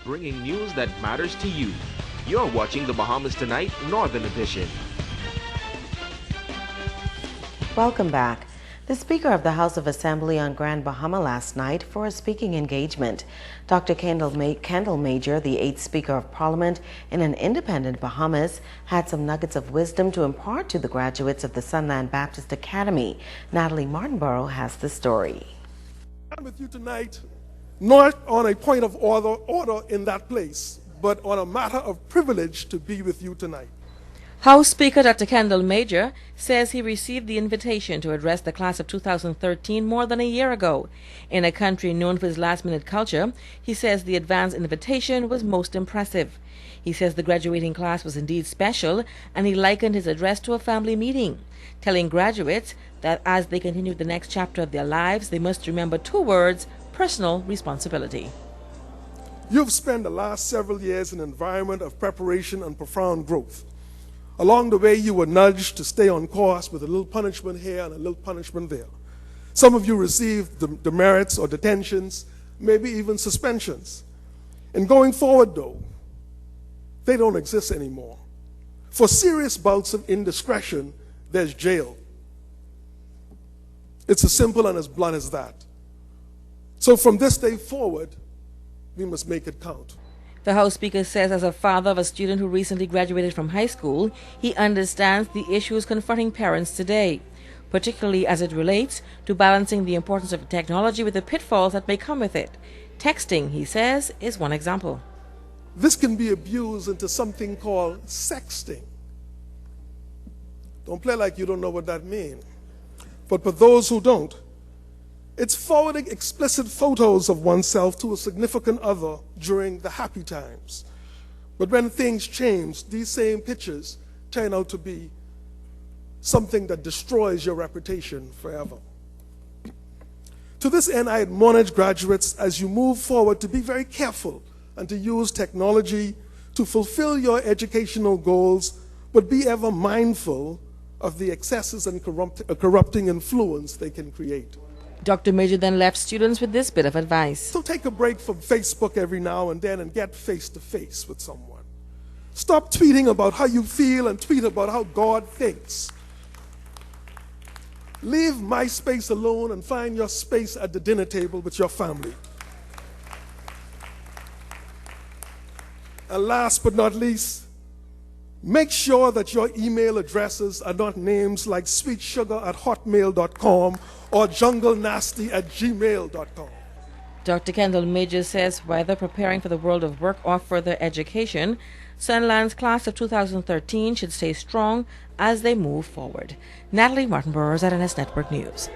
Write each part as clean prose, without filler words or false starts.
bringing news that matters to you. You're watching the Bahamas Tonight Northern Edition. Welcome back. The Speaker of the House of Assembly on Grand Bahama last night for a speaking engagement. Dr. Kendall Major, the 8th Speaker of Parliament in an independent Bahamas, had some nuggets of wisdom to impart to the graduates of the Sunland Baptist Academy. Natalie Martinborough has the story. I'm with you tonight, not on a point of order in that place, but on a matter of privilege to be with you tonight. House Speaker Dr. Kendall Major says he received the invitation to address the class of 2013 more than a year ago. In a country known for its last-minute culture, he says the advance invitation was most impressive. He says the graduating class was indeed special, and he likened his address to a family meeting, telling graduates that as they continue the next chapter of their lives, they must remember 2 words: personal responsibility. You've spent the last several years in an environment of preparation and profound growth. Along the way, you were nudged to stay on course with a little punishment here and a little punishment there. Some of you received demerits or detentions, maybe even suspensions. And going forward, though, they don't exist anymore. For serious bouts of indiscretion, there's jail. It's as simple and as blunt as that. So from this day forward, we must make it count. The House Speaker says as a father of a student who recently graduated from high school, he understands the issues confronting parents today, particularly as it relates to balancing the importance of technology with the pitfalls that may come with it. Texting, he says, is one example. This can be abused into something called sexting. Don't play like you don't know what that means. But for those who don't, it's forwarding explicit photos of oneself to a significant other during the happy times. But when things change, these same pictures turn out to be something that destroys your reputation forever. To this end, I admonish graduates as you move forward to be very careful and to use technology to fulfill your educational goals, but be ever mindful of the excesses and corrupting influence they can create. Dr. Major then left students with this bit of advice. So take a break from Facebook every now and then and get face-to-face with someone. Stop tweeting about how you feel and tweet about how God thinks. Leave MySpace alone and find your space at the dinner table with your family. And last but not least, make sure that your email addresses are not names like sweetsugar@hotmail.com or junglenasty@gmail.com. Dr. Kendall Major says whether preparing for the world of work or further education, Sunland's class of 2013 should stay strong as they move forward. Natalie Martinborough, ZNS Network News.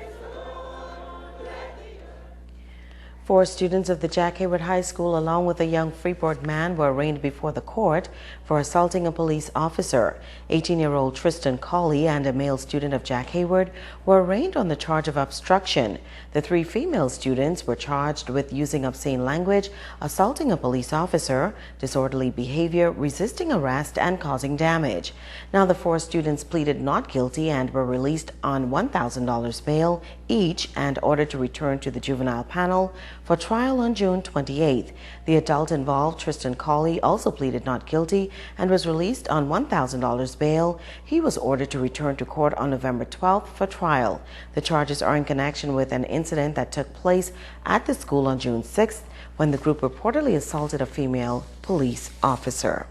4 students of the Jack Hayward High School, along with a young Freeport man, were arraigned before the court for assaulting a police officer. 18-year-old Tristan Colley and a male student of Jack Hayward were arraigned on the charge of obstruction. The 3 female students were charged with using obscene language, assaulting a police officer, disorderly behavior, resisting arrest, and causing damage. Now the 4 students pleaded not guilty and were released on $1,000 bail each and ordered to return to the juvenile panel for trial on June 28th. The adult involved, Tristan Colley, also pleaded not guilty and was released on $1,000 bail. He was ordered to return to court on November 12th for trial. The charges are in connection with an incident that took place at the school on June 6th when the group reportedly assaulted a female police officer.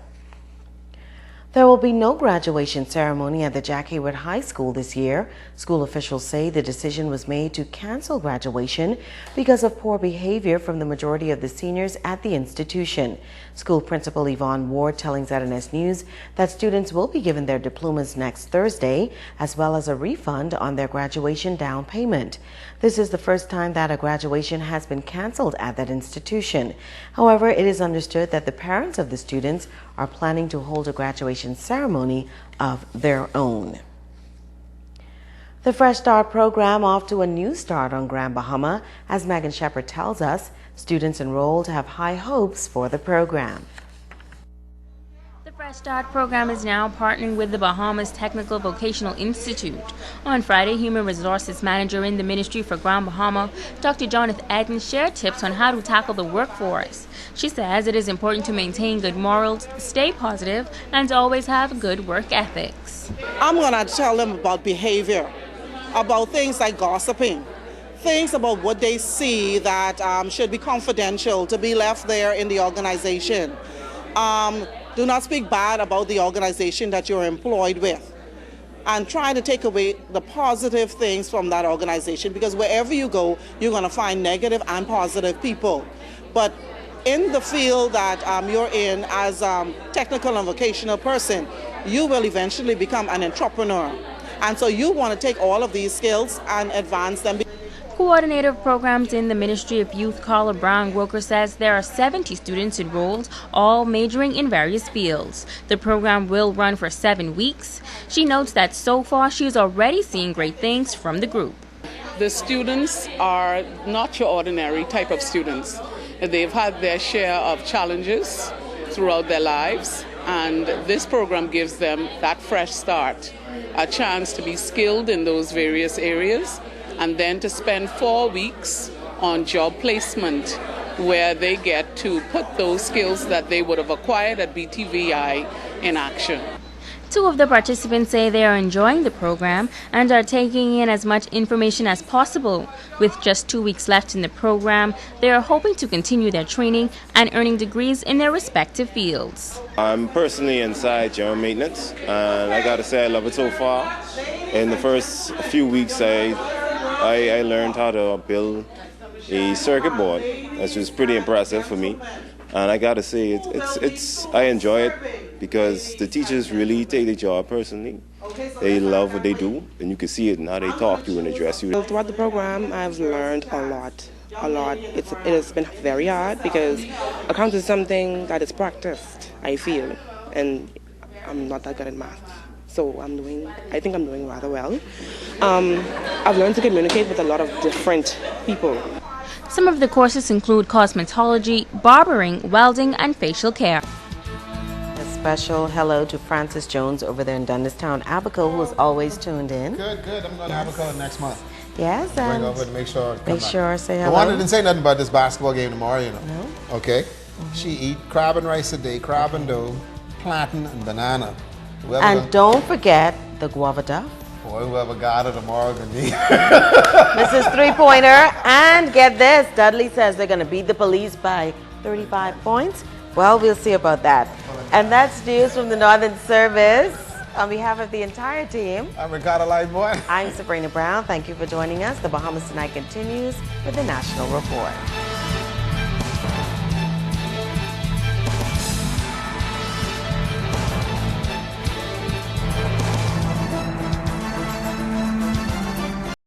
There will be no graduation ceremony at the Jack Hayward High School this year. School officials say the decision was made to cancel graduation because of poor behavior from the majority of the seniors at the institution. School Principal Yvonne Ward telling ZNS News that students will be given their diplomas next Thursday, as well as a refund on their graduation down payment. This is the first time that a graduation has been canceled at that institution. However, it is understood that the parents of the students are planning to hold a graduation ceremony of their own. The Fresh Start program off to a new start on Grand Bahama. As Megan Shepard tells us, students enrolled have high hopes for the program. The Fresh Fresh Start program is now partnering with the Bahamas Technical Vocational Institute. On Friday, Human Resources Manager in the Ministry for Grand Bahama, Dr. Jonathan Edens, shared tips on how to tackle the workforce. She says it is important to maintain good morals, stay positive, and always have good work ethics. I'm going to tell them about behavior, about things like gossiping, things about what they see that should be confidential, to be left there in the organization. Do not speak bad about the organization that you're employed with, and try to take away the positive things from that organization, because wherever you go, you're going to find negative and positive people. But in the field that you're in as a technical and vocational person, you will eventually become an entrepreneur. And so you want to take all of these skills and advance them. Coordinator of Programs in the Ministry of Youth, Carla Brown-Roker, says there are 70 students enrolled, all majoring in various fields. The program will run for 7 weeks. She notes that so far she is already seeing great things from the group. The students are not your ordinary type of students. They've had their share of challenges throughout their lives, and this program gives them that fresh start, a chance to be skilled in those various areas, and then to spend 4 weeks on job placement, where they get to put those skills that they would have acquired at BTVI in action. 2 of the participants say they are enjoying the program and are taking in as much information as possible. With just 2 weeks left in the program, they are hoping to continue their training and earning degrees in their respective fields. I'm personally inside general maintenance, and I gotta say I love it so far. In the first few weeks, I learned how to build a circuit board, which was pretty impressive for me. And I gotta say, I enjoy it because the teachers really take the job personally. They love what they do, and you can see it in how they talk to you and address you. Throughout the program, I've learned a lot. It has been very hard because accounting is something that is practiced, I feel, and I'm not that good at math. So I think I'm doing rather well. I've learned to communicate with a lot of different people. Some of the courses include cosmetology, barbering, welding, and facial care. A special hello to Francis Jones over there in Dundastown, Abaco, who is always tuned in. Good. I'm going to Abaco next month. Yes, and bring over to make sure. Say hello. The one that didn't say nothing about this basketball game tomorrow, you know. No. Okay. She eat crab and rice a day, crab and dough, plantain and banana. Don't forget the guava duff. Boy, whoever got it tomorrow can be. Mrs. Three-Pointer. And get this, Dudley says they're going to beat the police by 35 points. Well, we'll see about that. And that's news from the Northern Service. On behalf of the entire team, I'm Ricardo Lightboy. I'm Sabrina Brown. Thank you for joining us. The Bahamas Tonight continues with the National Report.